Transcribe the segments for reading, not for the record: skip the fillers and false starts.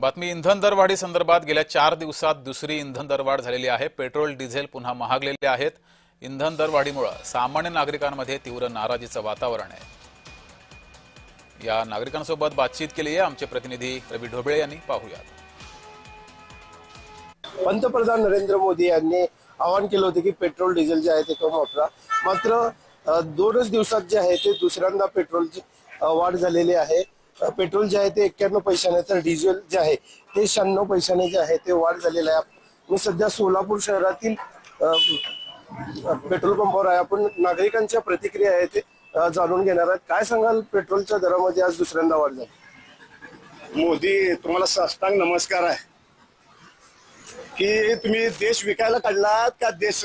बातमी इंधन दरवाढी संदर्भात गेल्या 4 दिवसात दुसरी इंधन दरवाढ झालेली आहे। पेट्रोल डिझेल पुन्हा महागलेले आहेत। इंधन दरवाढीमुळे सामान्य नागरिकांमध्ये तीव्र नाराजीचं वातावरण आहे। या नागरिकांसोबत बातचीत केली आहे आमचे प्रतिनिधी रवी ढोबळे यांनी। पाहूया। पंतप्रधान नरेंद्र मोदी यांनी आवाहन केलं होतं की पेट्रोल डिझेल जे आहे ते कमी वापरा। मात्र 2च दिवसात जे आहे ते दुसऱ्यांदा पेट्रोलची वाढ झालेली आहे। पेट्रोल जे आहे ते 91 पैशाने तर डिझेल जे आहे ते 96 पैशाने जे आहे ते वाढ झालेली आहे। मी सध्या सोलापूर शहरातील पेट्रोल पंपावर आहे। आपण नागरिकांच्या प्रतिक्रिया आहे ते जाणून घेणार आहोत। काय सांगाल पेट्रोलच्या दरामध्ये आज दुसऱ्यांदा वाढ झाली? मोदी तुम्हाला साष्टांग नमस्कार आहे की तुम्ही देश विकायला काढलात का देश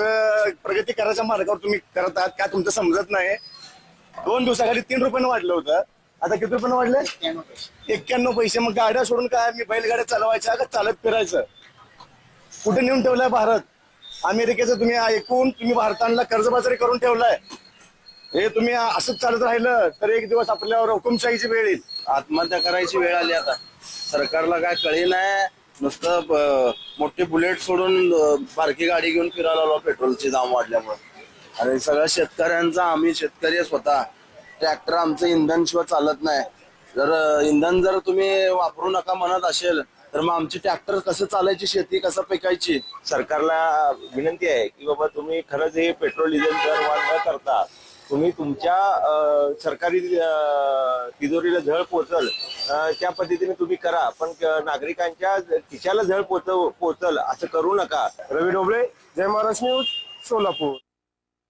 प्रगती करायच्या मार्गावर तुम्ही करत आहात का तुमचं समजत नाही। 2 दिवसाखाली 3 रुपयानं वाढलं होतं, आता किती रुपयानं वाढले? 91 पैसे। मग गाड्या सोडून काय मी बैलगाड्या चालवायच्या का चालत फिरायचं? कुठे नेऊन ठेवलाय भारत? अमेरिकेचं तुम्ही ऐकून तुम्ही भारताला कर्जबाजारी करून ठेवलाय। हे तुम्ही असंच चालत राहिलं तर एक दिवस आपल्यावर हुकुमशाहीची वेळ येईल। आत्महत्या करायची वेळ आली आता। सरकारला काय कळी नाही, नुसतं मोठी बुलेट सोडून बारकी गाडी घेऊन फिरायला आलो पेट्रोलचे दाम वाढल्यामुळे। आणि सगळ्या शेतकऱ्यांचा, आम्ही शेतकरी स्वतः, ट्रॅक्टर आमचं इंधन शिवाय चालत नाही। इंधन जर तुम्ही वापरू नका म्हणत असेल तर मग आमची ट्रॅक्टर कसं चालायची, शेती कसं पिकायची? सरकारला विनंती आहे की बाबा तुम्ही खरंच हे पेट्रोल डिझेल दर वाढ न करता तुम्ही तुमच्या सरकारी तिजोरीला झळ पोचल त्या पद्धतीने तुम्ही करा, पण नागरिकांच्या खिशाला झळ पोचल असं करू नका। रवी ढोबळे, जय महाराष्ट्र न्यूज, सोलापूर।